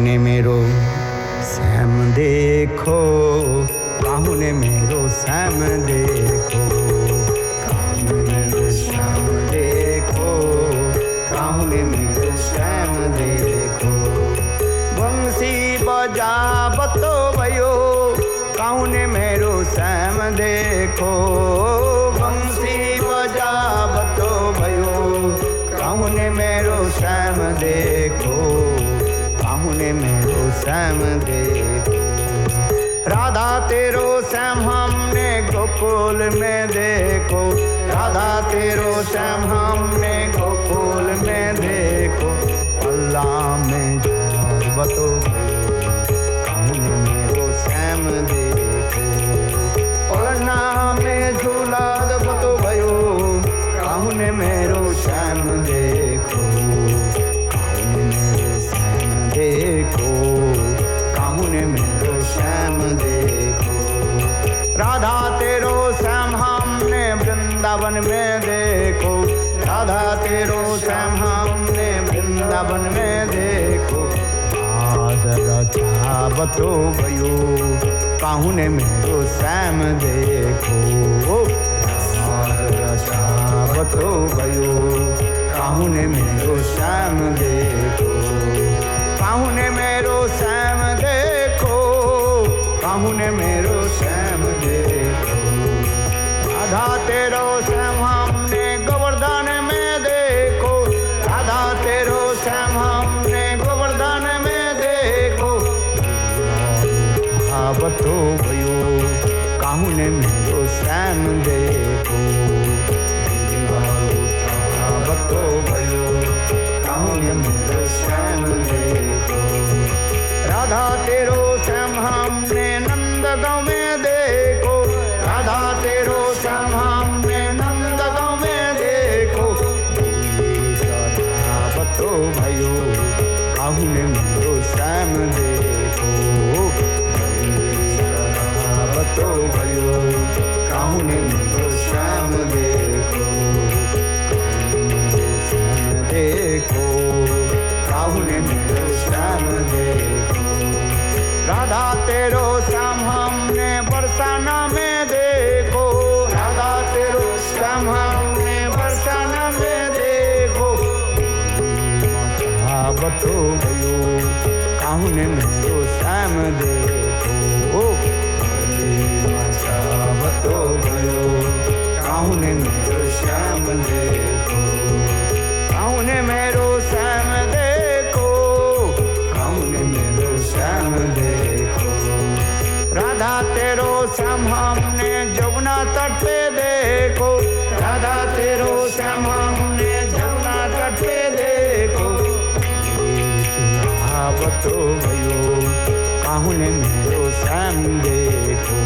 ने मेरो श्याम देखो, काहू ने मेरो श्याम देखो, काहू ने मेरो श्याम देखो, काहू ने मेरो श्याम देखो। बंसी बजावतो भयो, काहू ने मेरो श्याम देखो, बंसी बजावतो भयो, काहू ने मेरो श्याम देखो, काहू ने मेरो श्याम देखो। राधा तेरो श्याम हमने गोकुल में देखो, राधा तेरो श्याम हमने गोकुल में देखो। अल्लाह में बतो काहू ने मेरो श्याम देखो, पलना में झूला बतो भयो, काहू ने मेरो श्याम देखो, काहू ने मेरो श्याम देखो, काहू ने मेरो श्याम देखो। राधा तेरो श्याम हमने वृंदावन में देखो, राधा तेरो श्याम हमने वृंदावन में देखो। आज रचावतो भयो, काहू ने मेरो श्याम देखो, आज रचावतो भयो, काहू ने मेरो श्याम देखो, काहू ने मेरो श्याम देखो, काहू ने मेरो श्याम देखो। राधा तेरो श्याम हमने गोवर्धन में देखो, राधा तेरो श्याम हमने गोवर्धन में देखो। आवतो भयो, काहू ने मेरो श्याम देखो, आवतो भयो, काहू ने मेरो श्याम देखो। राधा तेरो श्याम हमने नंदगांव में देखो, राधा तेरो श्याम हमने नंदगांव में देखो। आवतो भयो, काहू ने मेरो श्याम देखो, आवतो भयो, काहू ने मेरो श्याम देखो, देखो, काहू ने मेरो श्याम देखो। राधा तेरो श्याम हमने बरसाना में देखो, राधा तेरो श्याम हमने बरसाना में देखो। आवतो भयो, काहू ने मेरो श्याम देखो, आवतो भयो, काहू ने मेरो श्याम देखो, काहू ने मेरो श्याम देखो, काहू ने मेरो श्याम देखो। राधा तेरो श्याम हमने जमुना तट पे देखो, राधा तेरो श्याम हमने जमुना तट पे देखो। आवतो भयो, काहू ने मेरो श्याम देखो,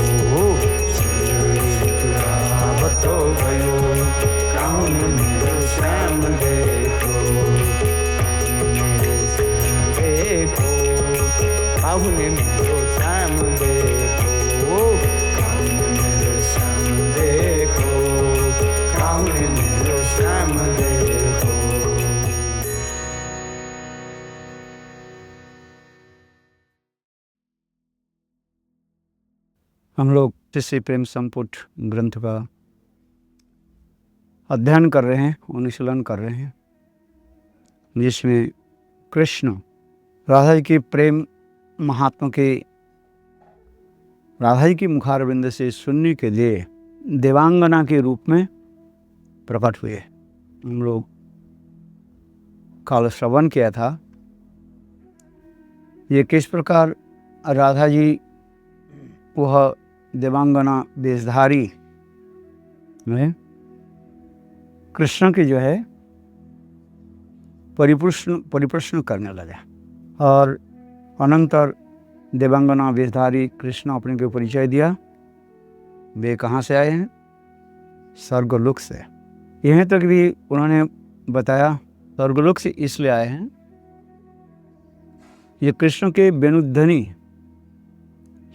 आवतो भयो, काहू ने मेरो श्याम देखो, देखो, काहू ने मेरो श्याम देखो, काहू ने मेरो श्याम देखो, काहू ने मेरो श्याम देखो। हम लोग श्री प्रेम संपुट ग्रंथ का अध्ययन कर रहे हैं, अनुशीलन कर रहे हैं, जिसमें कृष्ण राधा जी के प्रेम महात्मा के राधा जी की मुखारविंद से सुनने के लिए देवांगना के रूप में प्रकट हुए। हम लोग कल श्रवण किया था ये किस प्रकार राधा जी वह देवांगना वेशधारी में कृष्ण की जो है परिप्रश्न करने लगे और अनंतर देवांगना वेशधारी कृष्ण अपने को परिचय दिया। वे कहाँ से आए हैं? स्वर्गलोक से। यहाँ तक भी उन्होंने बताया स्वर्गलोक से इसलिए आए हैं, ये कृष्ण के वेणुध्वनि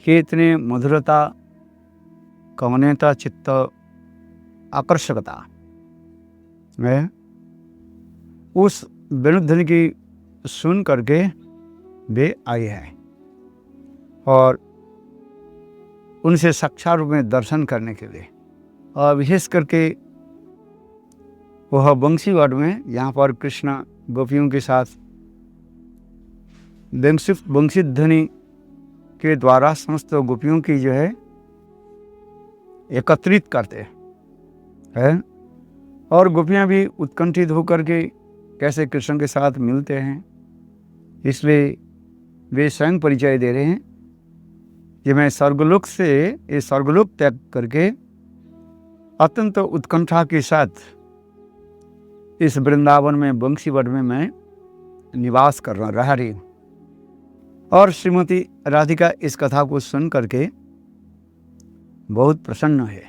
के इतने मधुरता, कमनीयता, चित्त आकर्षकता में उस वेणुध्वनि की सुन करके वे आए हैं और उनसे साक्षात रूप में दर्शन करने के लिए। और विशेष करके वह बंसीवाद में, यहाँ पर कृष्ण गोपियों के साथ बंसी ध्वनि के द्वारा समस्त गोपियों की जो है एकत्रित करते हैं और गोपियाँ भी उत्कंठित होकर के कैसे कृष्ण के साथ मिलते हैं, इसलिए वे स्वयं परिचय दे रहे हैं कि मैं स्वर्गलोक से ये स्वर्गलोक त्याग करके अत्यंत उत्कंठा के साथ इस वृंदावन में बंसीवाद में मैं निवास कर रहा रही हूँ। और श्रीमती राधिका इस कथा को सुन करके बहुत प्रसन्न है।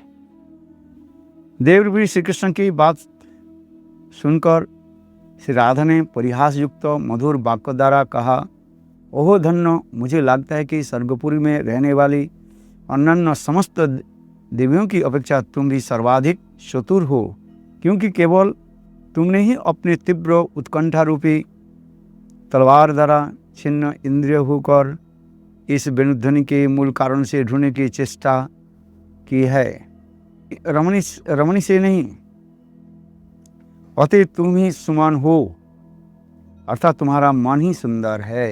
देवरूपी श्री कृष्ण की बात सुनकर श्री राधा ने परिहास युक्त मधुर वाक्य द्वारा कहा, ओह धन्य, मुझे लगता है कि स्वर्गपुरी में रहने वाली अन्य समस्त देवियों की अपेक्षा तुम भी सर्वाधिक चतुर हो, क्योंकि केवल तुमने ही अपने तीव्र उत्कंठा रूपी तलवार द्वारा छिन्न इंद्रिय होकर इस वेणुध्वनि के मूल कारण से ढूंढने की चेष्टा की है, रमणी से नहीं। अतः तुम ही सुमान हो, अर्थात तुम्हारा मन ही सुंदर है,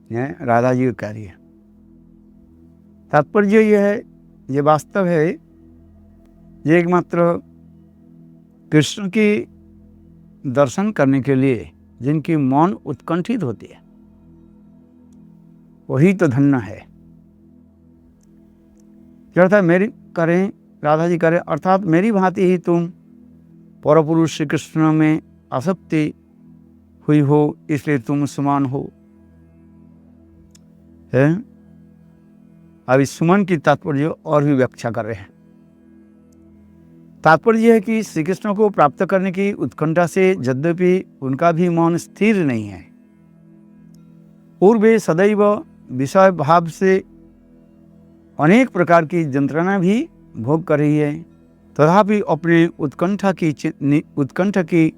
राधा जी कह रही है। तात्पर्य यह है, ये वास्तव है, ये एकमात्र कृष्ण की दर्शन करने के लिए जिनकी मन उत्कंठित होती है वही तो धन्य है। क्या अर्थात मेरी करें, राधा जी करें, अर्थात मेरी भांति ही तुम परपुरुष श्री कृष्ण में आसक्ति हुई हो, इसलिए तुम सुमान हो। अब इस सुमन की तात्पर्य और भी व्याख्या कर रहे हैं। तात्पर्य है कि श्री कृष्ण को प्राप्त करने की उत्कंठा से यद्यपि उनका भी मन स्थिर नहीं है और वे सदैव विषय भाव से अनेक प्रकार की यंत्रणा भी भोग कर रही है, तथापि अपने उत्कंठा की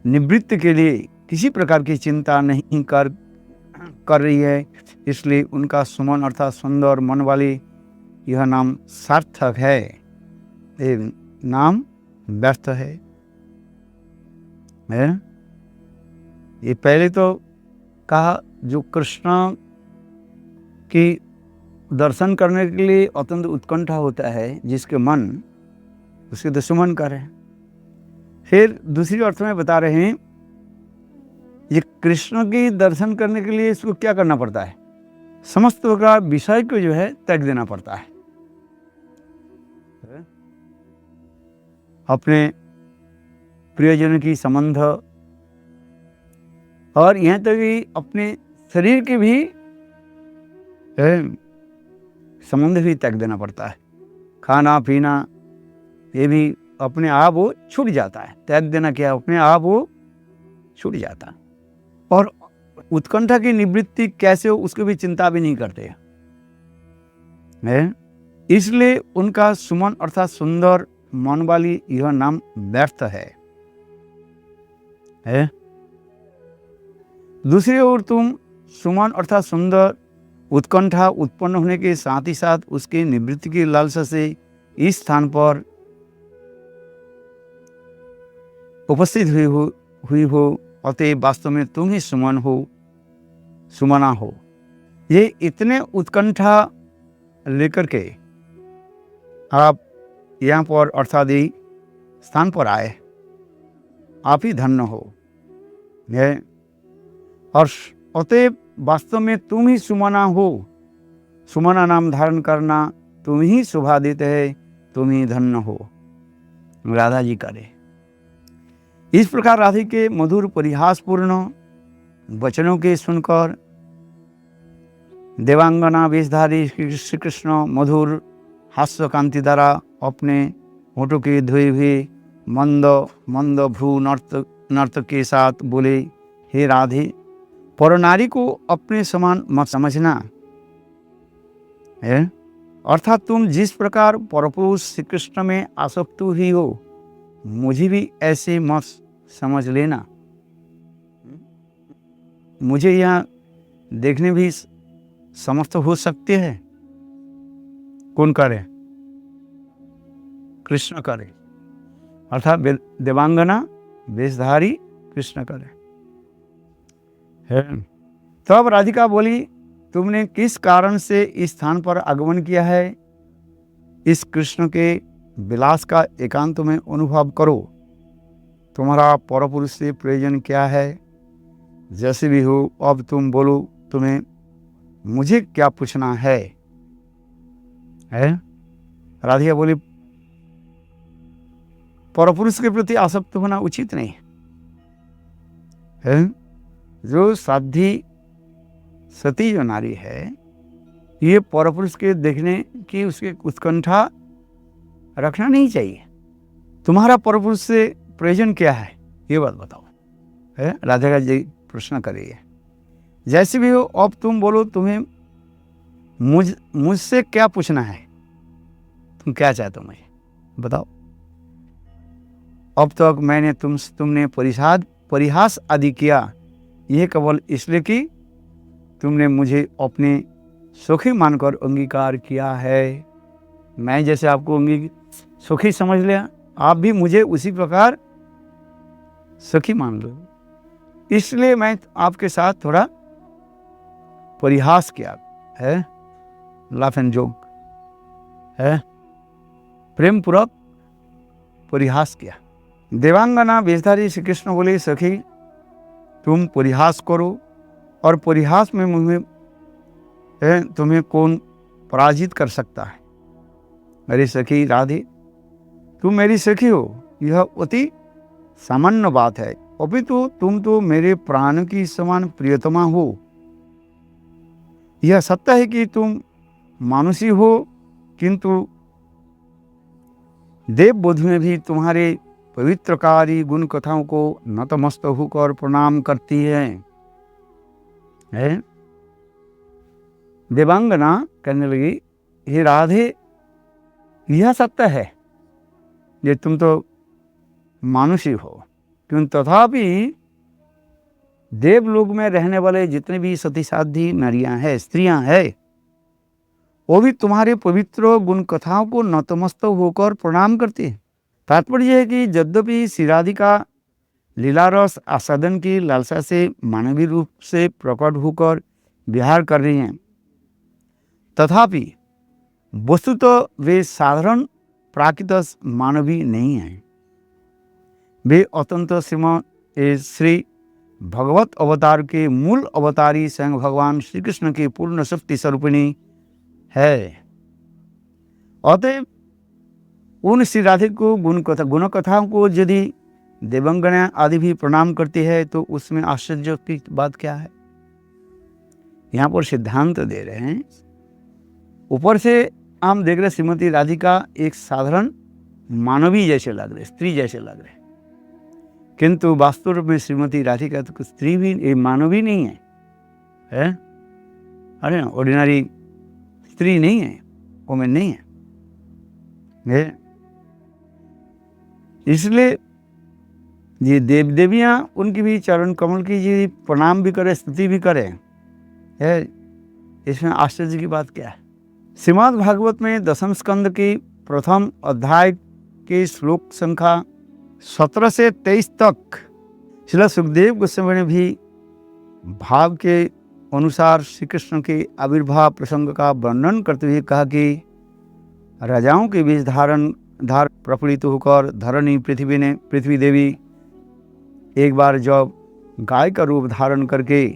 निवृत्ति के लिए किसी प्रकार की चिंता नहीं कर रही है। इसलिए उनका सुमन अर्थात सुंदर मन वाली यह नाम सार्थक है, नाम व्यर्थ है। ये पहले तो कहा जो कृष्ण की दर्शन करने के लिए अत्यंत उत्कंठा होता है, जिसके मन उसके तो सुमन कर हैं। फिर दूसरी अर्थ में बता रहे हैं ये कृष्ण की दर्शन करने के लिए इसको क्या करना पड़ता है, समस्त का विषय को जो है त्याग देना पड़ता है। अपने प्रियजन की संबंध और यहाँ तक कि अपने शरीर के भी संबंध भी त्याग देना पड़ता है। खाना पीना ये भी अपने आप वो छूट जाता है। त्याग देना क्या, अपने आप वो छूट जाता है। और उत्कंठा की निवृत्ति कैसे हो उसकी भी चिंता भी नहीं करते हैं। इसलिए उनका सुमन अर्थात सुंदर मन वाली यह नाम व्यर्थ है। दूसरी ओर तुम सुमन अर्थात सुंदर उत्कंठा उत्पन्न होने के साथ ही साथ उसके निवृत्ति की लालसा से इस स्थान पर उपस्थित हुई हो, अतः वास्तव में तुम ही सुमन हो, सुमना हो। ये इतने उत्कंठा लेकर के आप यहाँ पर अर्थात स्थान पर आए, आप ही धन्य हो। और अतः वास्तव में तुम ही सुमना हो, सुमना नाम धारण करना तुम ही शोभादित है, तुम ही धन्य हो। राधा जी करे। इस प्रकार राधा के मधुर परिहासपूर्ण वचनों के सुनकर देवांगना वेशधारी श्री कृष्ण मधुर हास्य कांति द्वारा अपने होठों के धोए हुए मंद मंद भ्रू नर्तक के साथ बोले, हे राधे, पर नारी को अपने समान मत समझना। अर्थात तुम जिस प्रकार परपुरुष श्री कृष्ण में आसक्त ही हो, मुझे भी ऐसे मत समझ लेना। मुझे यहाँ देखने भी समर्थ हो सकते हैं। कौन करे? कृष्ण करे, अर्थात देवांगना वेशधारी कृष्ण करे है। तब राधिका बोली, तुमने किस कारण से इस स्थान पर आगमन किया है? इस कृष्ण के विलास का एकांत में अनुभव करो। तुम्हारा परपुरुष से प्रयोजन क्या है? जैसे भी हो, अब तुम बोलो, तुम्हें मुझे क्या पूछना है? राधिका बोली, परपुरुष के प्रति आसक्त होना उचित नहीं है। जो साध्वी सती जो नारी है, ये परपुरुष के देखने की उसके उत्कंठा रखना नहीं चाहिए। तुम्हारा परपुरुष से प्रयोजन क्या है, ये बात बताओ। राधिका जी प्रश्न करिए, जैसे भी हो, अब तुम बोलो, तुम्हें मुझसे क्या पूछना है? तुम क्या चाहते हो मुझे बताओ। अब तक मैंने तुमने परिहास आदि किया, यह केवल इसलिए कि तुमने मुझे अपने सुखी मानकर अंगीकार किया है। मैं जैसे आपको सुखी समझ लिया, आप भी मुझे उसी प्रकार सुखी मान लो। इसलिए मैं आपके साथ थोड़ा परिहास किया है, लाफ एंड जोक है, प्रेम पूर्वक परिहास किया। देवांगना वेशधारी श्री कृष्ण बोले, सखी तुम परिहास करो, और परिहास में तुम्हें कौन पराजित कर सकता है? मेरी सखी राधे, तुम मेरी सखी हो, यह अति सामान्य बात है। अपितु तुम तो मेरे प्राण की समान प्रियतमा हो। यह सत्य है कि तुम मानुषी हो, किंतु देवबोधि में भी तुम्हारे पवित्रकारी गुण कथाओं को नतमस्तक होकर प्रणाम करती है। देवांगना कहने लगी, हे राधे, यह सत्य है ये तुम तो मानुषी हो, किंतु तथापि देवलोक में रहने वाले जितने भी सती साध्वी नारियां हैं, स्त्रियां हैं, वो भी तुम्हारे पवित्र गुण कथाओं को नतमस्तक होकर प्रणाम करती है। तात्पर्य है कि यद्यपि श्री राधिका लीलारस आस्वादन की लालसा से मानवीय रूप से प्रकट होकर विहार कर रही हैं, तथापि वस्तुतः वे साधारण प्राकृत मानवी नहीं हैं। वे अत्यंत श्रीमद श्री भगवत अवतार के मूल अवतारी स्वयं भगवान श्री कृष्ण की पूर्ण शक्ति स्वरूपिणी है। अतएव उन श्री राधे को गुण कथाओं को यदि देवांगना आदि भी प्रणाम करती है, तो उसमें आश्चर्य की बात क्या है? यहाँ पर सिद्धांत दे रहे हैं। ऊपर से हम देख रहे श्रीमती राधिका एक साधारण मानवी जैसे लग रहे, स्त्री जैसे लग रहे, किंतु वास्तव में श्रीमती राधिका तो स्त्री भी मानवी नहीं है, अरे ऑर्डिनरी स्त्री नहीं है, वुमेन नहीं है। इसलिए ये देव देवियाँ उनकी भी चरण कमल की जी प्रणाम भी करे, स्तुति भी करे, है, इसमें आश्चर्य की बात क्या है? श्रीमद् भागवत में दशम स्कंद की प्रथम अध्याय के श्लोक संख्या 17 से 23 तक श्रील सुखदेव गोस्वामी ने भी भाव के अनुसार श्री कृष्ण के आविर्भाव प्रसंग का वर्णन करते हुए कहा कि राजाओं के बीच धार प्रफुल्लित होकर धरणी पृथ्वी देवी एक बार जब गाय का रूप धारण करके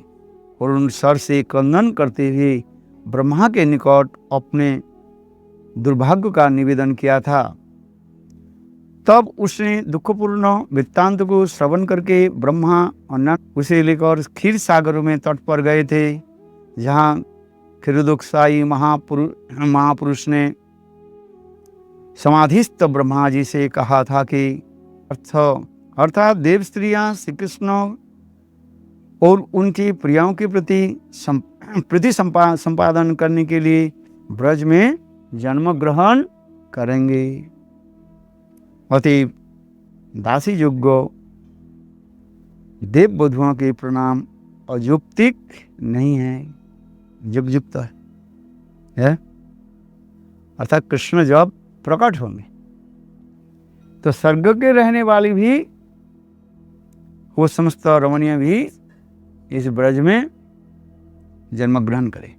और उन सर से क्रंदन करते हुए ब्रह्मा के निकट अपने दुर्भाग्य का निवेदन किया था, तब उसने दुखपूर्ण वृत्तांत को श्रवण करके ब्रह्मा और उसे लेकर क्षीर सागर में तट पर गए थे, जहाँ क्षीरोदकशाही महापुरुष ने समाधिस्थ ब्रह्मा जी से कहा था कि अर्थात देव स्त्रियां श्री कृष्ण और उनकी प्रियाओं के प्रति संपादन करने के लिए ब्रज में जन्म ग्रहण करेंगे। अतएव दासी योग्य देव बधुओं के प्रणाम अयुक्तिक नहीं है, युग युग तो है। अर्थात कृष्ण जब प्रकट होंगे तो स्वर्ग के रहने वाली भी, वो समस्त रमणीय भी इस ब्रज में जन्म ग्रहण करे।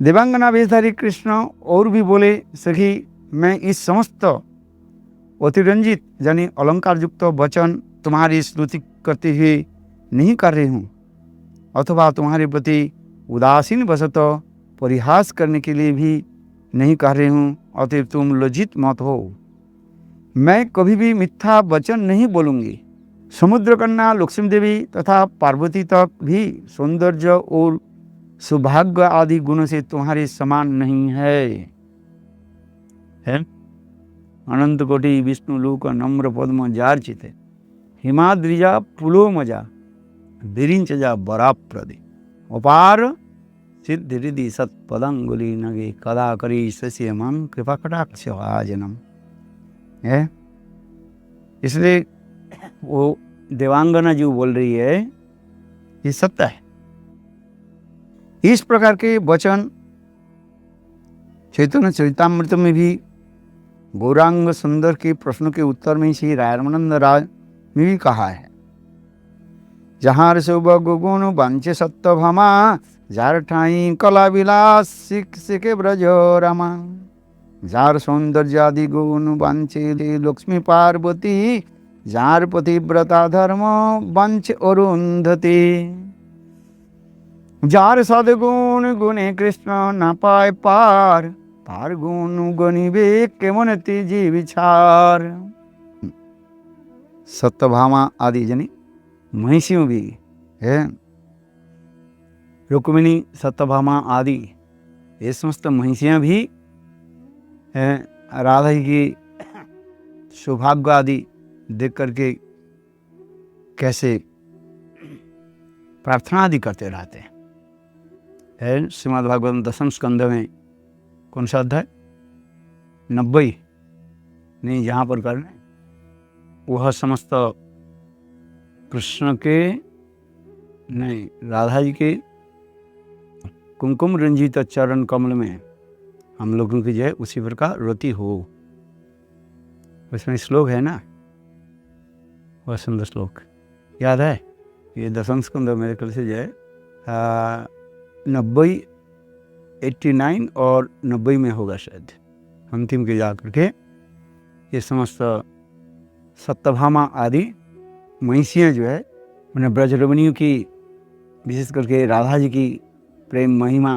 देवांगना वेशधारी कृष्ण और भी बोले, सखी मैं इस समस्त अतिरंजित यानी अलंकार युक्त वचन तुम्हारी स्तुति करते हुए नहीं कर रही हूँ, अथवा तुम्हारे प्रति उदासीन वशतः परिहास करने के लिए भी नहीं कह रही हूँ, अतएव तुम लज्जित मत हो। मैं कभी भी मिथ्या वचन नहीं बोलूँगी। समुद्र कन्या लक्ष्मी देवी तथा पार्वती तक भी सौंदर्य और सौभाग्य आदि गुणों से तुम्हारे समान नहीं है। अनंत कोटि विष्णु लोक नम्र पद्म जार चिते हिमाद्रिजा पुलो मजा विरिंचजा बराप्रदे अपार सिद्धि रिधि सत्पदंगुली नगे कदा करी शशि मन कृपा कटाक्ष आजनम है। इसलिए वो देवांगना जो बोल रही है ये सत्य है। इस प्रकार के वचन चैतन्य चरितामृत में भी गौरांग सुंदर के प्रश्नों के उत्तर में श्री रामानंद राज में भी कहा है, जहाँ शुभ गुण बंचे सत्य भमा जार ठाई कला विलास सिके ब्रज रमा जार सौंदर्य आदि गुण बंचे लक्ष्मी पार्वती जार पतिव्रता धर्म बंच अरुंधति जार सदगुण गुणे कृष्ण न पाए पार पार गुण गणिबे केमन तेजी विचार। सत्यभामा आदि जनी महिषियों भी है, रुक्मिणी सत्यभामा आदि ये समस्त महिषियाँ भी है, राधा जी की सौभाग्य आदि देख करके कैसे प्रार्थना आदि करते रहते हैं। श्रीमद् भागवतम दशम स्कंद में कौन सा अध्याय 90 नहीं, जहाँ पर करना वह समस्त कृष्ण के नहीं राधा जी के कुमकुम रंजित चरण कमल में हम लोगों की जय उसी प्रकार रति हो। उसमें श्लोक है ना, वह सुंदर श्लोक याद है, ये दशम स्कंद मेरे ख्याल से जय 90 89 और 90 में होगा शायद, अंतिम के जा करके ये समस्त सत्यभामा आदि महिषियाँ जो है उन्हें ब्रजरमणियों की विशेष करके राधा जी की प्रेम महिमा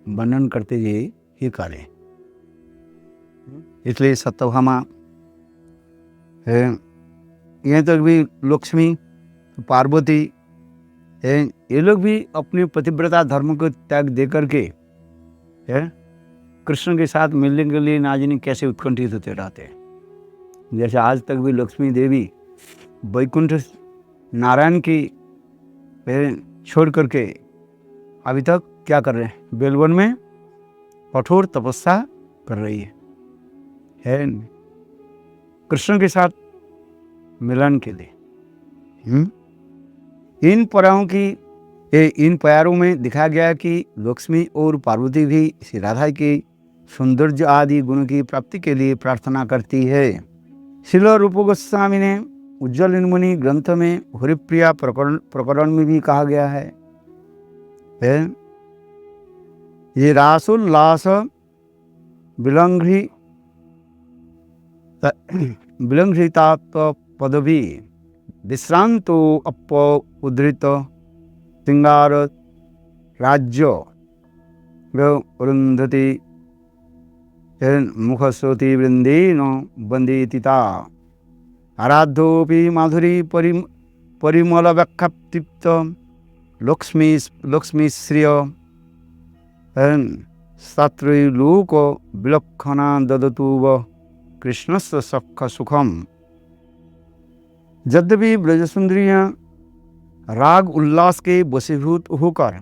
वर्णन करते हुए ये कार्य, इसलिए सत्यभामा है। यहाँ तक भी लक्ष्मी पार्वती है, ये लोग भी अपने पतिव्रता धर्म को त्याग दे करके है कृष्ण के साथ मिलने के लिए ना जाने कैसे उत्कंठित होते रहते हैं। जैसे आज तक भी लक्ष्मी देवी वैकुंठ नारायण की छोड़ करके अभी तक क्या कर रहे हैं, बेलवन में कठोर तपस्या कर रही है कृष्ण के साथ मिलन के लिए। इन पराओं की इन प्यारों में दिखाया गया कि लक्ष्मी और पार्वती भी श्री राधा के सौंदर्य आदि गुणों की प्राप्ति के लिए प्रार्थना करती है। श्रील रूप गोस्वामी ने उज्ज्वल मुनि ग्रंथ में हरिप्रिया प्रकरण में भी कहा गया है ये रासोल्लास विलंघ्रितात्व पदवी विश्रांतो अप उद्धृत सिंगार राज्य अरुंधति मुखस्रोति वृंदेन वंदिता आराध्योपि माधुरी परिमल व्याख्याप्त लक्ष्मी श्रिय सात्रलोक विलक्षणा ददतुव कृष्णस्य सख सुखम। यद्यपि ब्रजसुंदरियाँ राग उल्लास के वशीभूत होकर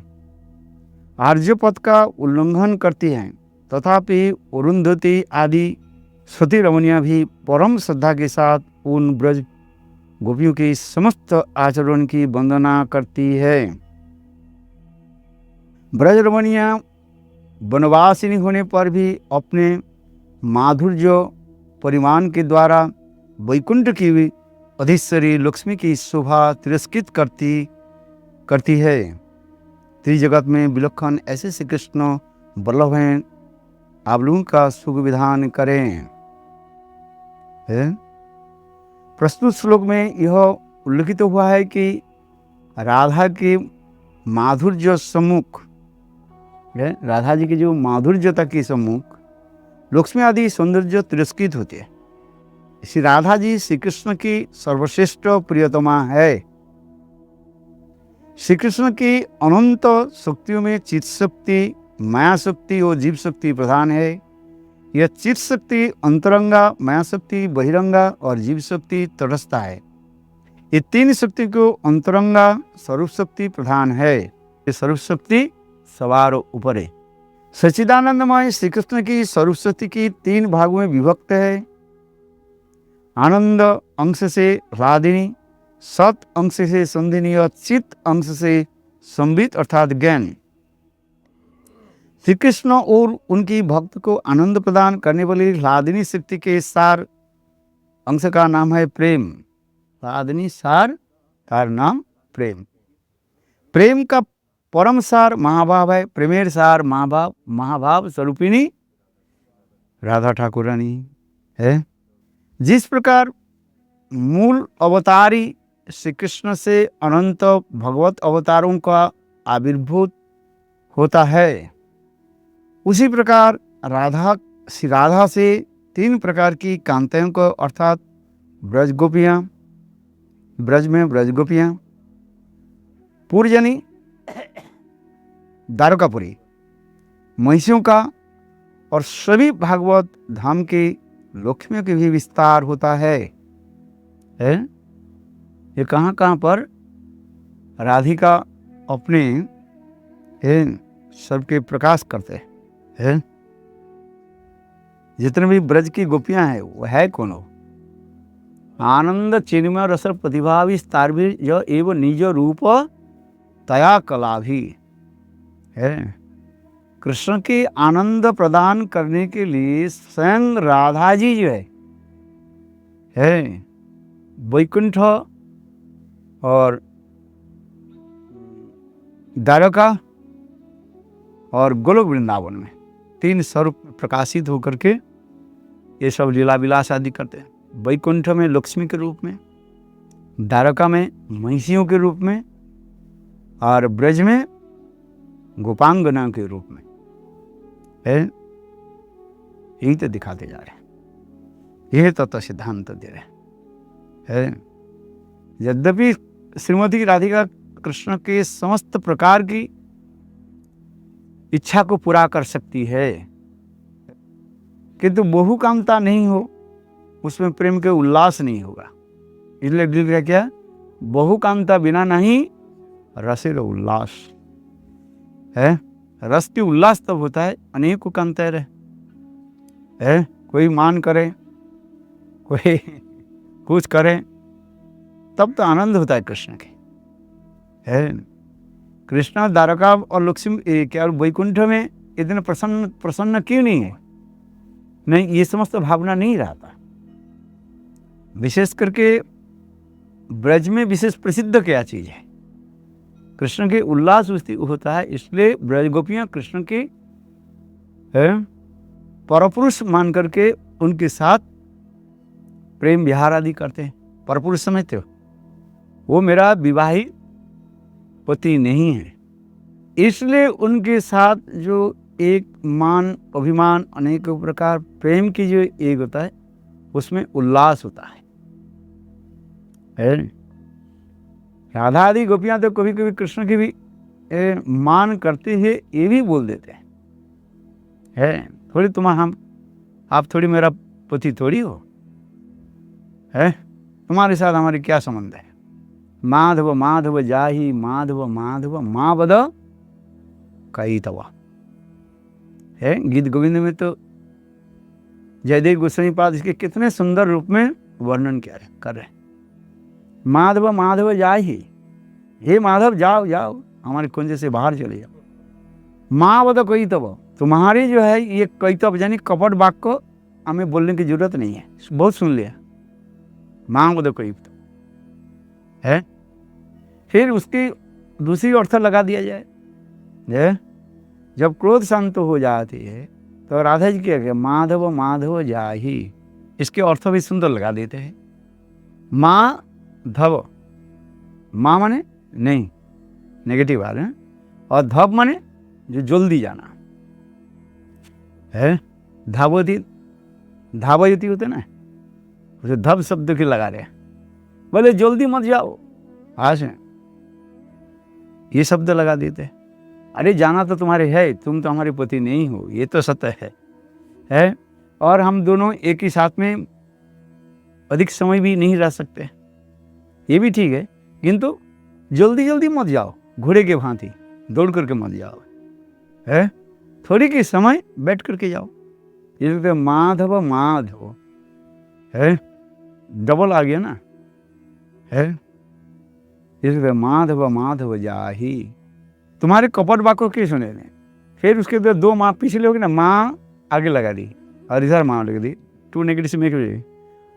आर्यपद का उल्लंघन करती हैं, तथापि अरुंधति आदि सती रमणियाँ भी परम श्रद्धा के साथ उन ब्रज गोपियों के समस्त आचरण की वंदना करती है। ब्रजरमणियाँ वनवासिनी होने पर भी अपने माधुर्य परिमाण के द्वारा वैकुंठ की अधीश्वरी लक्ष्मी की शोभा तिरस्कृत करती है। त्रिजगत में विलक्षण ऐसे श्री कृष्ण वल्लभ हैं, आप लोगों का सुख विधान करें। प्रस्तुत श्लोक में यह उल्लिखित हुआ है कि राधा के माधुर्य सम्मुख, राधा जी की जो माधुर्यता के सम्मुख लक्ष्मी आदि सौंदर्य तिरस्कृत होते हैं। श्री राधा जी श्री कृष्ण की सर्वश्रेष्ठ प्रियतमा है। श्री कृष्ण की अनंत शक्तियों में चित्त शक्ति, माया शक्ति और जीव शक्ति प्रधान है। यह चित्त शक्ति अंतरंगा, माया शक्ति बहिरंगा और जीव शक्ति तटस्थ है। ये तीन शक्ति को अंतरंगा स्वरूप शक्ति प्रधान है। ये स्वरूप शक्ति सवार ऊपर है। सच्चिदानंदमय श्री कृष्ण की स्वरूप शक्ति की तीन भागों में विभक्त है। आनंद अंश से राधिनी, सत अंश से संधिनी और चित्त अंश से संबित अर्थात ज्ञान। श्री कृष्ण और उनकी भक्त को आनंद प्रदान करने वाली राधिनी शक्ति के सार अंश का नाम है प्रेम। राधिनी सार का नाम प्रेम। प्रेम का परम सार महाभाव है। प्रेमेर सार महाभाव, महाभाव स्वरूपिणी राधा ठाकुरानी है। जिस प्रकार मूल अवतारी श्री कृष्ण से अनंत भगवत अवतारों का आविर्भूत होता है, उसी प्रकार श्री राधा से तीन प्रकार की कांताओं को अर्थात ब्रज गोपियाँ, ब्रज में ब्रज गोपियाँ, पूर्जनी द्वारकापुरी, महिषियों का और सभी भागवत धाम के लक्ष्मियों के भी विस्तार होता है। ये कहाँ कहाँ पर राधिका अपने सबके प्रकाश करते हैं। जितने भी ब्रज की गोपियां हैं वो है कौन हो? आनंद चिन्मय रस प्रतिभा विस्तार भी जो एवं निज रूप तया कला भी है। कृष्ण के आनंद प्रदान करने के लिए स्वयं राधा जी जो है वैकुंठ और द्वारका और गोलोक वृंदावन में तीन स्वरूप प्रकाशित होकर के ये सब लीला विलास आदि करते हैं। वैकुंठ में लक्ष्मी के रूप में, द्वारका में महिषियों के रूप में और ब्रज में गोपांगना के रूप में है। यही तो दिखाते जा रहे हैं, यह तत्व सिद्धांत दे रहे हैं। यद्यपि श्रीमती राधिका कृष्ण के समस्त प्रकार की इच्छा को पूरा कर सकती है, किंतु बहुकामता नहीं हो, उसमें प्रेम के उल्लास नहीं होगा। इसलिए दिल क्या, बहुकामता बिना नहीं रसेर उल्लास है। रस की उल्लास तब होता है अनेक कामता रहे, कोई मान करे, कोई कुछ करे, तब तो आनंद होता है कृष्ण के। कृष्ण द्वारका और लक्ष्मी क्या वैकुंठ में इतने प्रसन्न क्यों नहीं है? नहीं, ये समस्त भावना नहीं रहता। विशेष करके ब्रज में विशेष प्रसिद्ध क्या चीज है? कृष्ण के उल्लास होता है। इसलिए ब्रज गोपियां कृष्ण के परपुरुष मान करके उनके साथ प्रेम विहार आदि करते हैं। परपुरुष समझते हो? वो मेरा विवाहित पति नहीं है, इसलिए उनके साथ जो एक मान अभिमान अनेक प्रकार प्रेम की जो एक होता है उसमें उल्लास होता है। राधा आदि गोपियां तो कभी कभी कृष्ण की भी मान करते हैं, ये भी बोल देते हैं थोड़ी आप थोड़ी मेरा पति थोड़ी हो, तुम्हारे साथ हमारी क्या संबंध है? माधव माधव जाहि माधव माधव माँ बद कई तवा है। गीत गोविंद में तो जयदेव गोस्वामी पाद इसके कितने सुंदर रूप में वर्णन कर रहे हैं। माधव माधव जाए ही, हे माधव जाओ जाओ हमारे कुंज से बाहर चले जाओ। माँ वो तो कोई तब, तुम्हारी जो है ये कोई तब यानी कपट वाक्य को हमें बोलने की जरूरत नहीं है, बहुत सुन लिया। माँ वो तो कोई तो है। फिर उसकी दूसरी अर्थ लगा दिया जाए, जब क्रोध शांत हो जाती है तो राधा जी क्या कहते, माधव माधव जाही, इसके अर्थ भी सुंदर लगा देते हैं। माँ धव, माँ माने नहीं, नेगेटिव आ रहे हैं, और धव माने जो जल्दी जाना है। धावती धावती होते ना, उसे धव शब्द के लगा रहे हैं, बोले जल्दी मत जाओ आज, ये शब्द लगा देते हैं। अरे जाना तो तुम्हारे है, तुम तो हमारे पति नहीं हो, ये तो सत्य है। और हम दोनों एक ही साथ में अधिक समय भी नहीं रह सकते, ये भी ठीक है, किंतु जल्दी जल्दी मत जाओ, घोड़े के भांति दौड़ करके मत जाओ, है थोड़ी के समय बैठ करके जाओ। ये माधव माधव है, डबल आ गया ना, है इसलिए माधव माधव जाही, तुम्हारे कपट वाक्य के सुने ने। फिर उसके बाद दो माँ पिछले हो गए ना, माँ आगे लगा दी और इधर माँ लगा दी, टू नेगेटिव में।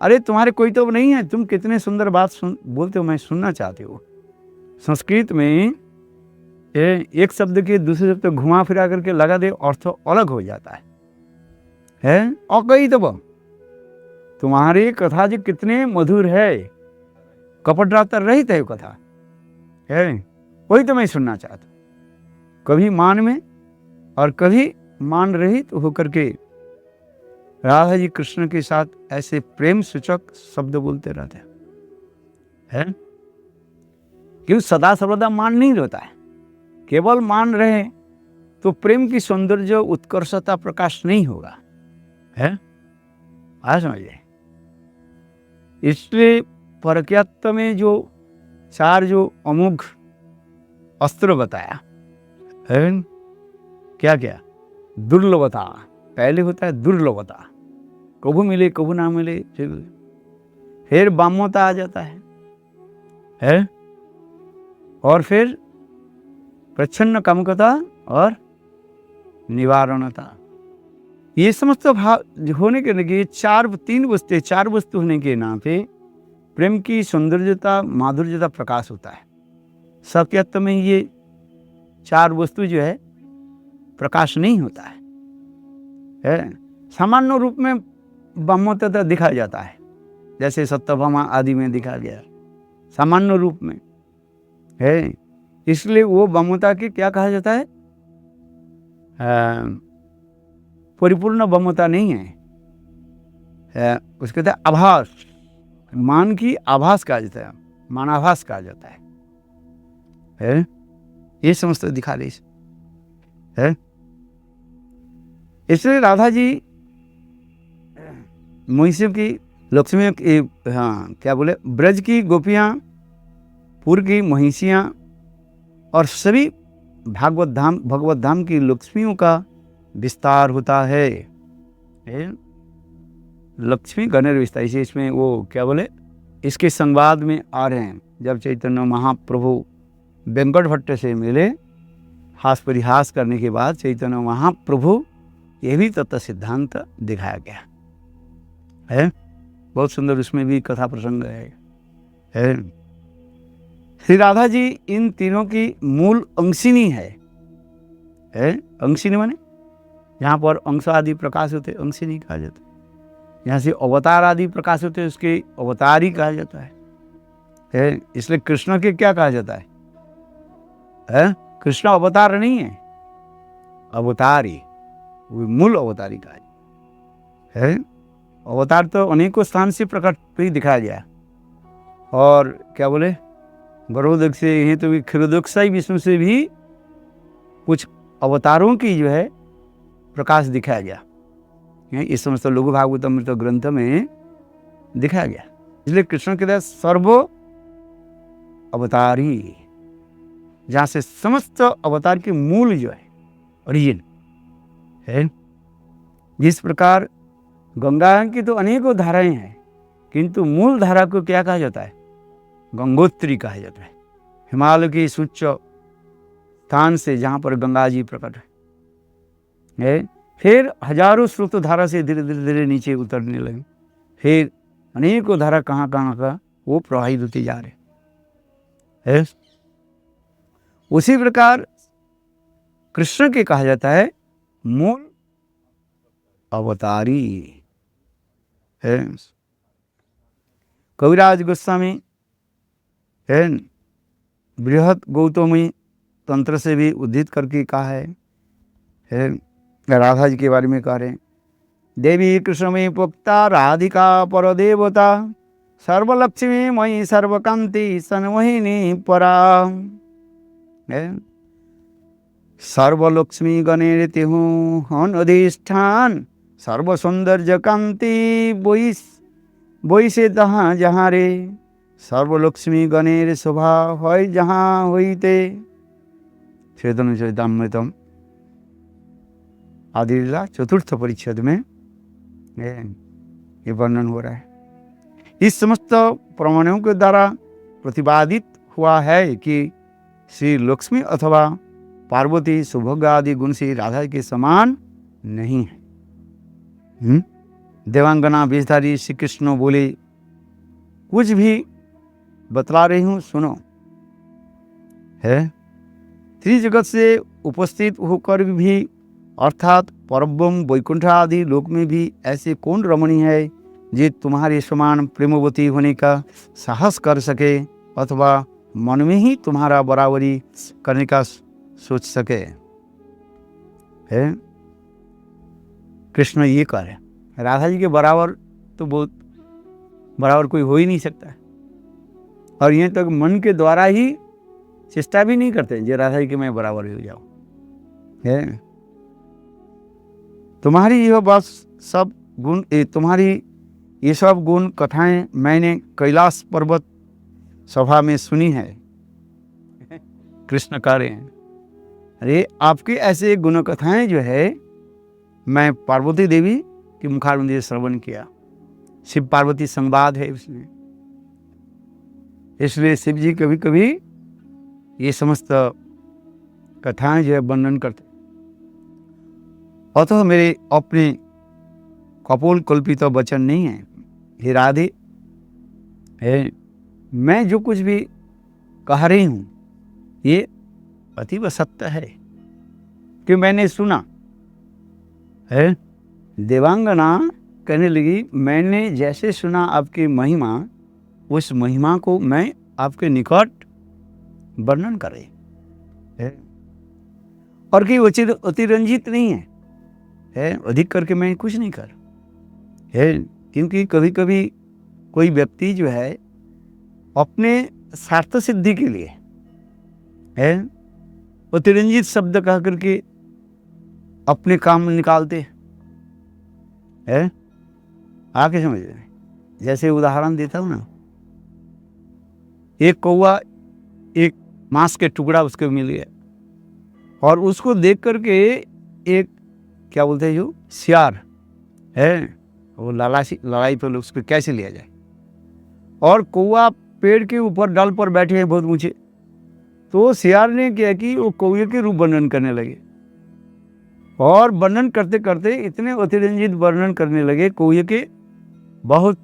अरे तुम्हारे कोई तो नहीं है, तुम कितने सुंदर बात बोलते हो, मैं सुनना चाहते हो। संस्कृत में एक शब्द के दूसरे शब्द घुमा फिरा करके लगा दे, अर्थ अलग हो जाता है। और कई तो तुम्हारी कथा जो कितने मधुर है, कपट रहित है कथा है, वही तो मैं सुनना चाहता हूँ। कभी मान में और कभी मान रहित होकर के राधा जी कृष्ण के साथ ऐसे प्रेम सूचक शब्द बोलते रहते हैं। क्यों सदा सर्वदा मान नहीं रहता है, केवल मान रहे तो प्रेम की सौंदर्य उत्कर्षता प्रकाश नहीं होगा, है आ समझिए। इसलिए परक्यात्त में जो चार जो अमोघ अस्त्र बताया है, क्या क्या, दुर्लभता पहले होता है, दुर्लभता कभू मिले कभू ना मिले, फिर बाम्यता आ जाता है, और फिर प्रच्छन्न कामुकता और निवारणता। ये समस्त भाव होने के लिए चार वस्तु होने के नाते प्रेम की सौंदर्यता माधुर्यता प्रकाश होता है। सत्यत्व में ये चार वस्तु जो है प्रकाश नहीं होता है। सामान्य रूप में ब्रह्मतत्व दिखाया जाता है, जैसे सत्यभामा आदि में दिखाया गया सामान्य रूप में है। इसलिए वो ब्रह्मता के क्या कहा जाता है, परिपूर्ण ब्रह्मता नहीं है, उसके कहते हैं आभास, मान की आभास कहा जाता है, मानाभास कहा जाता है। ये समस्त दिखा रही है। इसलिए राधा जी महिषी की लक्ष्मी, हाँ क्या बोले, ब्रज की गोपियाँ, पुर की महिषियाँ और सभी भगवत धाम की लक्ष्मियों का विस्तार होता है। लक्ष्मी गणेर विस्तार, इसे इसमें वो क्या बोले, इसके संवाद में आ रहे हैं। जब चैतन्य महाप्रभु वेंकट भट्ट से मिले, हास परिहास करने के बाद चैतन्य महाप्रभु ये भी तत्व सिद्धांत दिखाया गया है। बहुत सुंदर उसमें भी कथा प्रसंग है। श्री राधा जी इन तीनों की मूल अंशिनी है। अंशिनी माने यहाँ पर अंश आदि प्रकाश होते अंशिनी कहा जाता है। यहाँ से अवतार आदि प्रकाश होते उसके अवतारी कहा जाता है। इसलिए कृष्ण के क्या कहा जाता है, कृष्ण अवतार नहीं है, अवतारी, वो मूल अवतारी कहा है। अवतार तो अनेकों स्थान से प्रकट भी दिखाया गया। और क्या बोले, गर्भोदक से यही तो क्षीरोदकसाई विष्णु से भी कुछ अवतारों की जो है प्रकाश दिखाया गया। इस समस्त लघु भागवतमृत ग्रंथ में दिखाया गया। इसलिए कृष्ण के सर्व अवतारी, जहाँ से समस्त अवतार के मूल जो है ओरिजिन है। जिस प्रकार गंगा की तो अनेकों धाराएं हैं, किंतु मूल धारा को क्या कहा जाता है, गंगोत्री कहा जाता है। हिमालय की उच्च स्थान से जहाँ पर गंगा जी प्रकट है, फिर हजारों स्रोत धारा से धीरे धीरे धीरे नीचे उतरने लगे। फिर अनेकों धारा कहाँ कहाँ का वो प्रवाहित होती जा रहे है। उसी प्रकार कृष्ण के कहा जाता है मूल अवतारी है। कविराज गोस्वामी है बृहद गौतमी तंत्र से भी उद्धृत करके कहा है राधा जी के बारे में कह रहे हैं, देवी कृष्ण में पुक्ता राधिका पर देवता सर्वलक्ष्मी मयि सर्वकांति सन्मोहिनी परा है। सर्वलक्ष्मी गणेर तिहु हन अधिष्ठान सर्व सौंदर्य कांति बोई से जहाँ जहाँ रे सर्वलक्ष्मी गणेर शोभा হয় जहाँ होइते। चैतन्य चरितामृतम आदि लीला चतुर्थ परिच्छेद में ये वर्णन हो रहा है। इस समस्त प्रमाणों के द्वारा प्रतिपादित हुआ है कि श्री लक्ष्मी अथवा पार्वती सुभोग आदि गुण से राधा के समान नहीं है। देवांगना वेशधारी श्री कृष्ण बोले, कुछ भी बतला रही हूं सुनो है। त्रिजगत से उपस्थित होकर भी अर्थात परब्रह्म वैकुंठ आदि लोक में भी ऐसे कौन रमणी है जो तुम्हारे समान प्रेमवती होने का साहस कर सके अथवा मन में ही तुम्हारा बराबरी करने का सोच सके है। कृष्ण ये कह रहे, राधा जी के बराबर तो बहुत बराबर कोई हो ही नहीं सकता है, और यहाँ तक मन के द्वारा ही चेष्टा भी नहीं करते जो राधा जी के मैं बराबर हो जाऊं है। तुम्हारी यह बस सब गुण तुम्हारी ये सब गुण कथाएं मैंने कैलाश पर्वत सभा में सुनी है। कृष्ण कह रहे हैं, अरे आपके ऐसे गुण कथाएं जो है मैं पार्वती देवी के मुखारविंद से श्रवण किया। शिव पार्वती संवाद है उसमें, इसलिए शिव जी कभी कभी ये समस्त कथाएं जो है वर्णन करते। अतः मेरे अपने कपोल कल्पित वचन नहीं है। हे राधे है, मैं जो कुछ भी कह रही हूं ये अतीव सत्य है कि मैंने सुना है। देवांगना कहने लगी, मैंने जैसे सुना आपकी महिमा, उस महिमा को मैं आपके निकट वर्णन कर रही है, और कि अतिरंजित नहीं है, अधिक करके मैं कुछ नहीं कर है। क्योंकि कभी कभी कोई व्यक्ति जो है अपने स्वार्थ सिद्धि के लिए है अतिरंजित शब्द कह करके अपने काम में निकालते है। आके समझ रहे, जैसे उदाहरण देता हूँ ना, एक कौवा एक मांस के टुकड़ा उसको मिल गया और उसको देख करके एक क्या बोलते हैं जो सियार है वो लड़ाई पर उसको कैसे लिया जाए, और कौवा पेड़ के ऊपर डाल पर बैठे हैं बहुत ऊंचे, तो सियार ने क्या कि वो कौवे के रूप वर्णन करने लगे, और वर्णन करते करते इतने अतिरंजित वर्णन करने लगे कौवे के, बहुत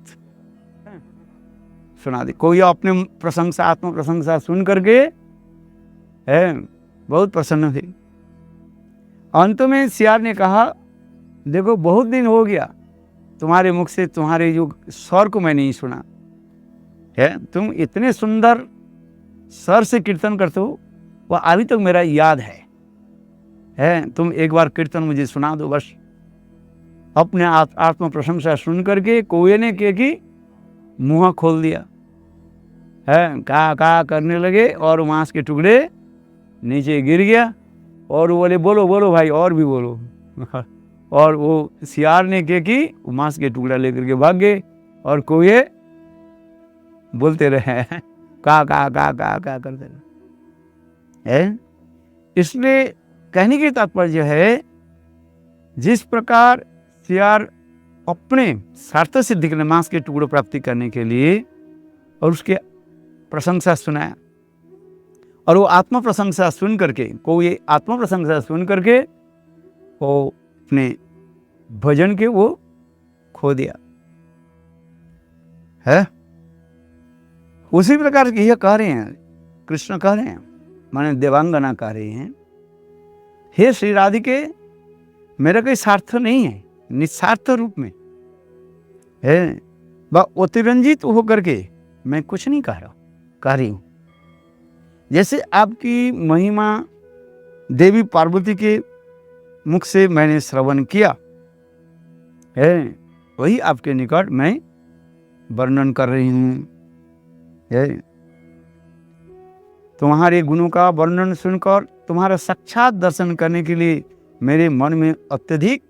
सुना दे। कौवा अपने प्रशंसा आत्म प्रशंसा सुन करके है बहुत प्रसन्न थे। अंत में सियार ने कहा, देखो बहुत दिन हो गया तुम्हारे मुख से तुम्हारे जो स्वर को मैं नहीं सुना है, तुम इतने सुंदर स्वर से कीर्तन करते हो, वह अभी तक मेरा याद है, तुम एक बार कीर्तन मुझे सुना दो बस। अपने आत्म प्रशंसा सुन करके कौवे ने क्या कि मुंह खोल दिया है, का करने लगे और मांस के टुकड़े नीचे गिर गया, और वो बोले बोलो बोलो भाई और भी बोलो और वो सियार ने क्या कि मांस के टुकड़ा लेकर के भाग गए, और कौवे बोलते रहे का करते रहे। इसलिए कहने की तात्पर्य है, जिस प्रकार सियार अपने स्वार्थ सिद्धि के लिए मांस के टुकड़े प्राप्ति करने के लिए और उसके प्रशंसा सुनाया, और वो आत्म प्रशंसा सुन करके वो अपने भजन के वो खो दिया है। उसी प्रकार की यह कह रहे हैं, कृष्ण कह रहे हैं, माने देवांगना कह रही हैं, हे श्री राधिके, मेरा कोई स्वार्थ नहीं है, निस्वार्थ रूप में है, वह अतिरंजित होकर के मैं कुछ नहीं कह रही हूं। जैसे आपकी महिमा देवी पार्वती के मुख से मैंने श्रवण किया है, वही आपके निकट मैं वर्णन कर रही हूं है। तुम्हारे गुणों का वर्णन सुनकर तुम्हारा साक्षात दर्शन करने के लिए मेरे मन में अत्यधिक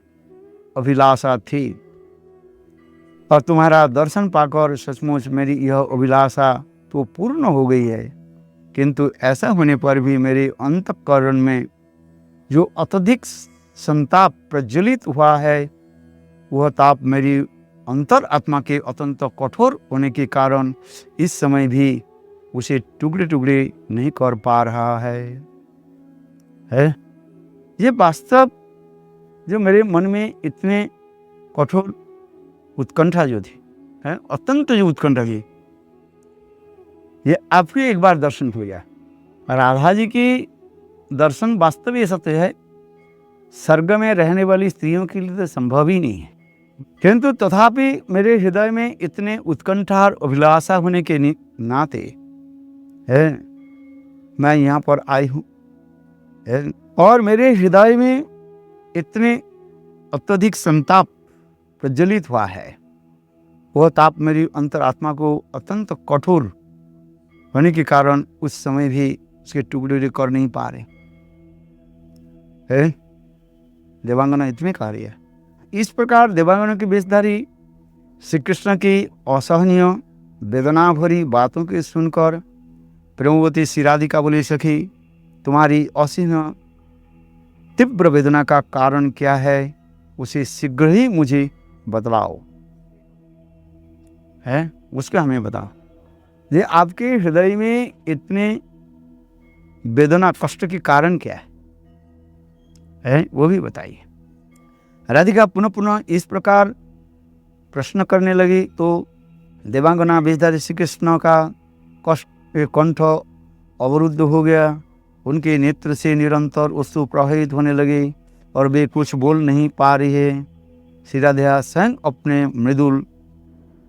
अभिलाषा थी, और तुम्हारा दर्शन पाकर सचमुच मेरी यह अभिलाषा तो पूर्ण हो गई है। किंतु ऐसा होने पर भी मेरे अंतःकरण में जो अत्यधिक संताप प्रज्वलित हुआ है, वह ताप मेरी अंतर आत्मा के अत्यंत कठोर होने के कारण इस समय भी उसे टुकड़े टुकड़े नहीं कर पा रहा है। ये वास्तव जो मेरे मन में इतने कठोर उत्कंठा जो थी है, अत्यंत जो उत्कंठा की, ये आपके एक बार दर्शन हो गया। राधा जी की दर्शन वास्तव ये सत्य है, स्वर्ग में रहने वाली स्त्रियों के लिए तो संभव ही नहीं है, किंतु तथापि मेरे हृदय में इतने उत्कंठा और अभिलाषा होने के नाते है मैं यहाँ पर आई हूँ, और मेरे हृदय में इतने अत्यधिक संताप प्रज्वलित हुआ है, वह ताप मेरी अंतरात्मा को अत्यंत कठोर होने के कारण उस समय भी उसके टुकड़े कर नहीं पा रहे है। देवांगना इतने कह रही है। इस प्रकार देवांगना के वेशधारी श्री कृष्ण की असहनीय वेदना भरी बातों के सुनकर प्रेमवती श्री राधिका बोली, सखी तुम्हारी असीम तीव्र वेदना का कारण क्या है, उसे शीघ्र ही मुझे बतलाओ है, उसके हमें बताओ। ये आपके हृदय में इतने वेदना कष्ट के कारण क्या है वो भी बताइए। राधिका पुनः पुनः इस प्रकार प्रश्न करने लगी तो देवांगना वेशधारी श्री कृष्ण का कंठ अवरुद्ध हो गया, उनके नेत्र से निरंतर अश्रु प्रवाहित होने लगे और वे कुछ बोल नहीं पा रही है। श्री राधा स्वयं अपने मृदुल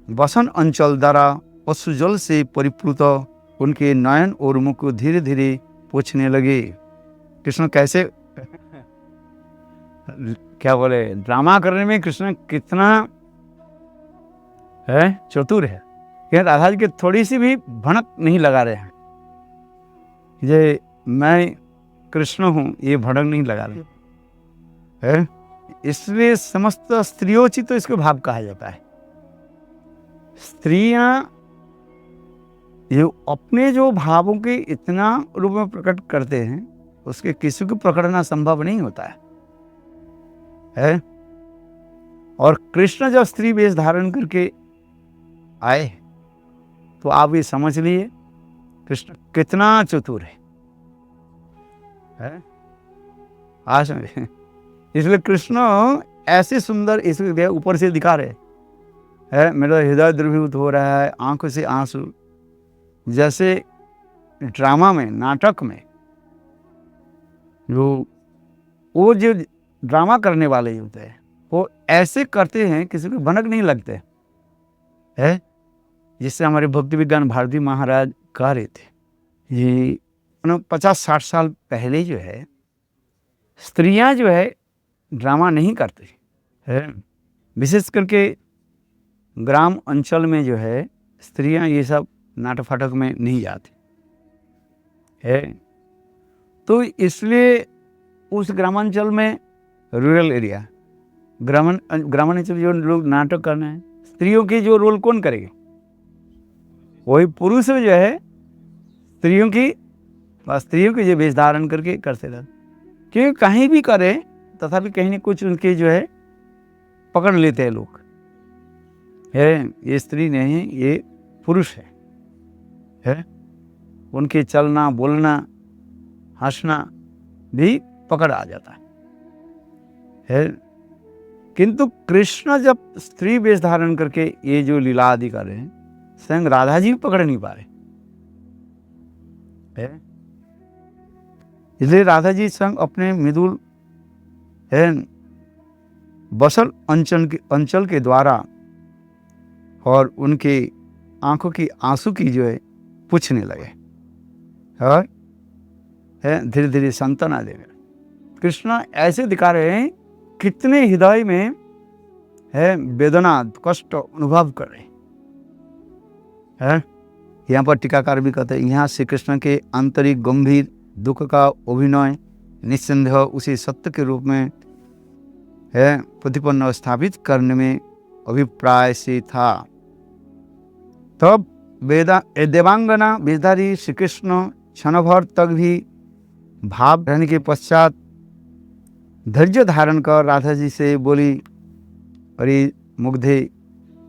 वसन अंचल द्वारा अश्रुजल से परिप्लुत उनके नयन और मुख को धीरे धीरे पोंछने लगे। कृष्ण कैसे क्या बोले, ड्रामा करने में कृष्ण कितना है चतुर है। राधा जी के थोड़ी सी भी भनक नहीं लगा रहे हैं, ये मैं कृष्ण हूं ये भड़क नहीं लगा रहे है। इसलिए समस्त स्त्रियोचित तो इसको भाव कहा जाता है। स्त्रियां ये अपने जो भावों के इतना रूप में प्रकट करते हैं, उसके किसी को पकड़ना संभव नहीं होता है। और कृष्ण जब स्त्री वेश धारण करके आए तो आप ये समझ लिए कृष्ण कितना चतुर है। आज इसलिए कृष्ण ऐसे सुंदर इसलिए ऊपर से दिखा रहे है, मेरा हृदय द्रवीभूत हो रहा है, आंखों से आंसू, जैसे ड्रामा में नाटक में जो ड्रामा करने वाले होते हैं वो ऐसे करते हैं, किसी को भनक नहीं लगते है। जिससे हमारे भक्ति विज्ञान भारती महाराज कह रहे थे, ये 50-60 साल पहले जो है स्त्रियां जो है ड्रामा नहीं करती है। विशेष करके ग्राम अंचल में जो है स्त्रियां ये सब नाटक फाटक में नहीं जाती है। तो इसलिए उस ग्रामांचल में रूरल एरिया ग्रामांचल जो लोग नाटक करना है, स्त्रियों की जो रोल कौन करेगा, वही पुरुष जो है स्त्रियों की जो वेश धारण करके करते रहते, क्योंकि कहीं भी करे तथापि कहीं न कुछ उनके जो है पकड़ लेते हैं लोग है, ये स्त्री नहीं ये पुरुष है। उनके चलना बोलना हंसना भी पकड़ आ जाता है। किंतु कृष्ण जब स्त्री वेश धारण करके ये जो लीला आदि कर रहे हैं, स्वयं राधा जी पकड़ नहीं पा रहे है। इसलिए राधा जी स्वयं अपने मृदुल बसल अंचल के द्वारा और उनके आंखों की आंसू की जो है पूछने लगे और धीरे धीरे सांत्वना दे रहे। कृष्ण ऐसे दिखा रहे हैं कितने हृदय में वेदना कष्ट अनुभव कर रहे हैं। यहाँ पर टीकाकार भी कहते हैं, यहाँ श्री कृष्ण के आंतरिक गंभीर दुख का अभिनय निस्संदेह उसी सत्य के रूप में प्रतिपन्न स्थापित करने में अभिप्राय से था। तब देवांगना वेशधारी श्री कृष्ण क्षण भर तक भी भाव रहने के पश्चात धैर्य धारण कर राधा जी से बोली, अरे मुग्धे,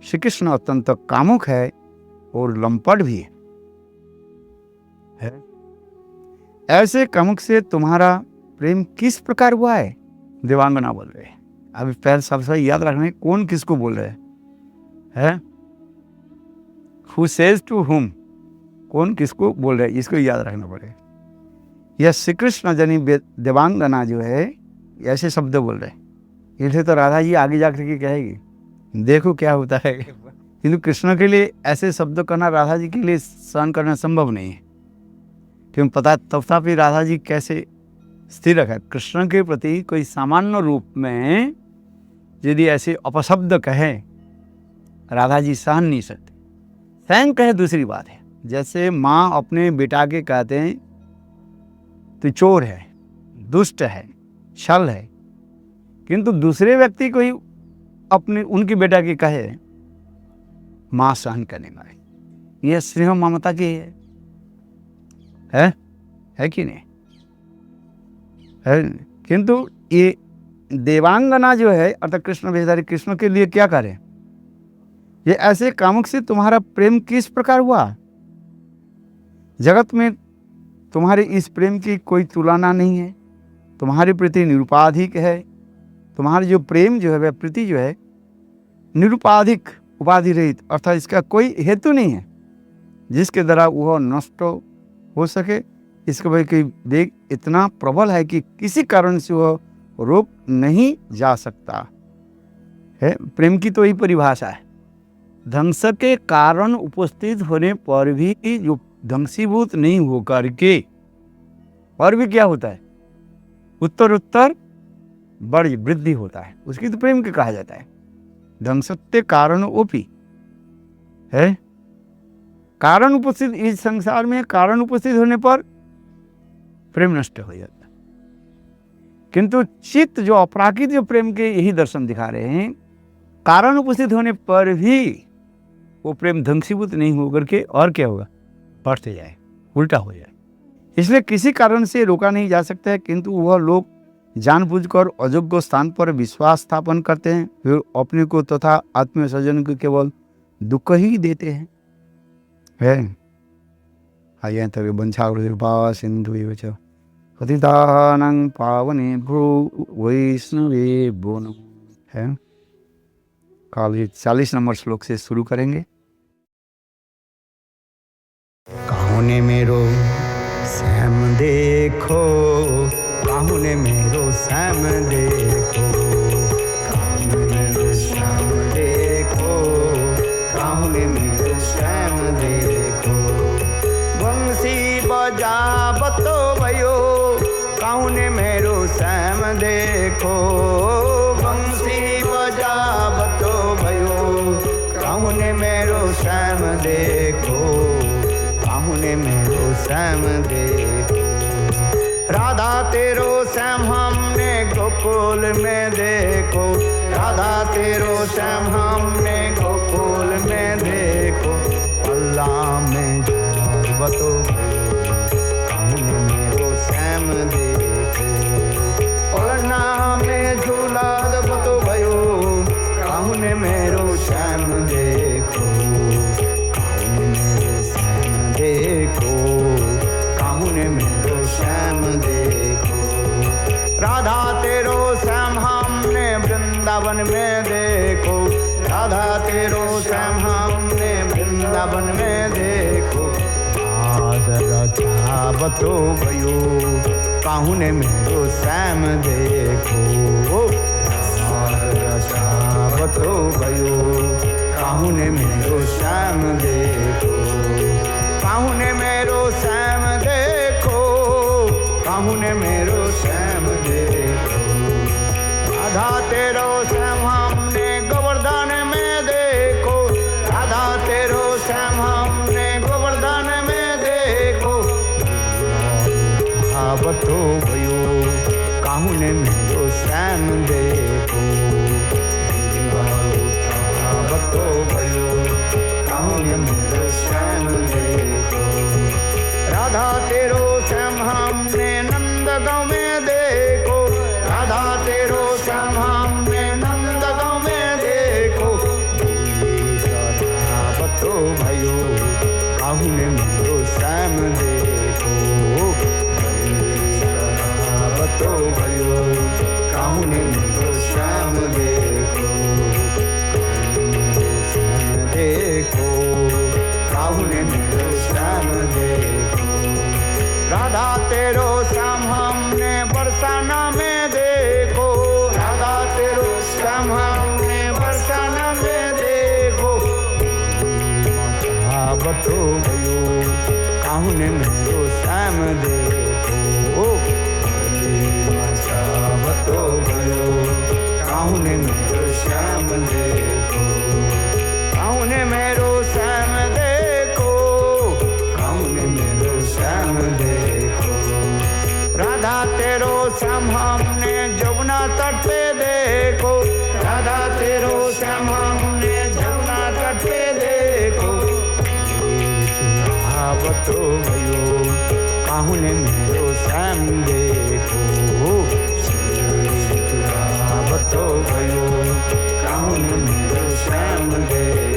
श्री कृष्ण अत्यंत कामुक है और लंपट भी है। ऐसे कामुक से तुम्हारा प्रेम किस प्रकार हुआ है? देवांगना बोल रहे हैं। अभी पहले सबसे याद रखना है कौन किसको बोल रहे हैं। Who says to whom? कौन किसको बोल रहे हैं, इसको याद रखना पड़ेगा। यह श्री कृष्ण जनी देवांगना जो है ऐसे शब्द बोल रहे हैं। इसलिए तो राधा जी आगे जाकर के कहेगी देखो क्या होता है। किंतु कृष्ण के लिए ऐसे शब्द करना राधा जी के लिए सहन करना संभव नहीं है, क्योंकि पता तथापि राधा जी कैसे स्थिर रखा। कृष्ण के प्रति कोई सामान्य रूप में यदि ऐसे अपशब्द कहे राधा जी सहन नहीं सकते। स्वयं कहे दूसरी बात है, जैसे माँ अपने बेटा के कहते हैं तो चोर है, दुष्ट है, छल है, किंतु दूसरे व्यक्ति को ही अपने उनकी बेटा की कहे माँ सहन करने वाले, यह स्नेह ममता की है कि नहीं है। किंतु ये देवांगना जो है अर्थात कृष्ण वेशधारी कृष्ण के लिए क्या करे, ये ऐसे कामुक से तुम्हारा प्रेम किस प्रकार हुआ? जगत में तुम्हारे इस प्रेम की कोई तुलना नहीं है, तुम्हारे प्रति निरुपाधिक है। तुम्हारी जो प्रेम जो है वह प्रीति जो है निरुपाधिक उपाधि रहित, अर्थात इसका कोई हेतु नहीं है जिसके द्वारा वह नष्ट हो सके। इसका भाई कोई वेग इतना प्रबल है कि किसी कारण से वह रोक नहीं जा सकता है। प्रेम की तो यही परिभाषा है। ध्वंस के कारण उपस्थित होने पर भी जो ध्वंसीभूत नहीं होकर के और भी क्या होता है, उत्तर उत्तर बड़ी वृद्धि होता है, उसकी तो प्रेम के कहा जाता है। ध्वंसत्य कारण ओपी है, कारण उपस्थित इस संसार में कारण उपस्थित होने पर प्रेम नष्ट हो जाता है। किंतु चित्त जो अपराकित जो प्रेम के यही दर्शन दिखा रहे हैं, कारण उपस्थित होने पर भी वो प्रेम ध्वंसीभूत नहीं होकर के और क्या होगा, बढ़ते जाए, उल्टा हो जाए। इसलिए किसी कारण से रोका नहीं जा सकता है, किंतु वह लोग जानबूझकर अयोग्य स्थान पर विश्वास स्थापन करते हैं, फिर अपने को तथा आत्मीय स्वजन को केवल दुख ही देते हैं। आइए तभी वंशावृतिर्भा सिंधु पतितानां पावनेभ्यो वैष्णवेभ्यो नमः है। कल 40 नंबर श्लोक से शुरू करेंगे। काहू ने मेरो श्याम देखो, काहू ने मेरो श्याम देखो, काहू ने मेरो श्याम देखो, काहू ने मेरो श्याम देखो। बंसी बजावतो भयो, काहू ने मेरो श्याम देखो, बंसी बजावतो भयो, काहू ने मेरो श्याम देखो, काहू ने मेरो श्याम देखो। राधा तेरो श्याम हमने गोकुल में देखो, राधा तेरो श्याम हमने गोकुल में देखो। अल्लाह में बतो काहू ने मेरो श्याम देखो, पलना में झूला बतो भयो, काहू ने मेरो श्याम देखो, काहू ने मेरो श्याम देखो। वृंदावन में देखो, राधा तेरो श्याम हमने वृंदावन में देखो। आज रचावतो भयो काहुने मेरो श्याम देखो, आज रचावतो भयो काहुने मेरो श्याम देखो, काहुने मेरो श्याम देखो, काहुने मेरो श्याम देखो। राधा तेरो श्याम हमने गोवर्धन में देखो, राधा तेरो श्याम हमने गोवर्धन में देखो। आवतो भयो काहुने मेरो श्याम देखो, आवतो भयो काहुने मेरो श्याम देखो। राधा तेरो श्याम हमने नंदगांव में देखो, राधा तेरो श्याम हमने नंदगांव में देखो। आवतो भयो काहुने मेरो श्याम देखो, आवतो भयो काहुने मेरो श्याम देखो, देखो काहुने मेरो श्याम देखो। राधा तेरो श्याम हमने बरसाना में देखो, राधा तेरो श्याम हमने बरसाना में देखो। आवतो भयो काहुने मेरो श्याम देखो, आवतो भयो काहुने मेरो श्याम देखो, काहुने मेरो श्याम देखो, काहुने मेरो श्याम देखो। राधा तेरो श्याम हमने जमुना तट पे देखो, राधा तेरो श्याम हमने जमुना तट पे देखो। आवतो भयो काहुने मेरो श्याम देखो, आवतो भयो काहुने मेरो श्याम देखो।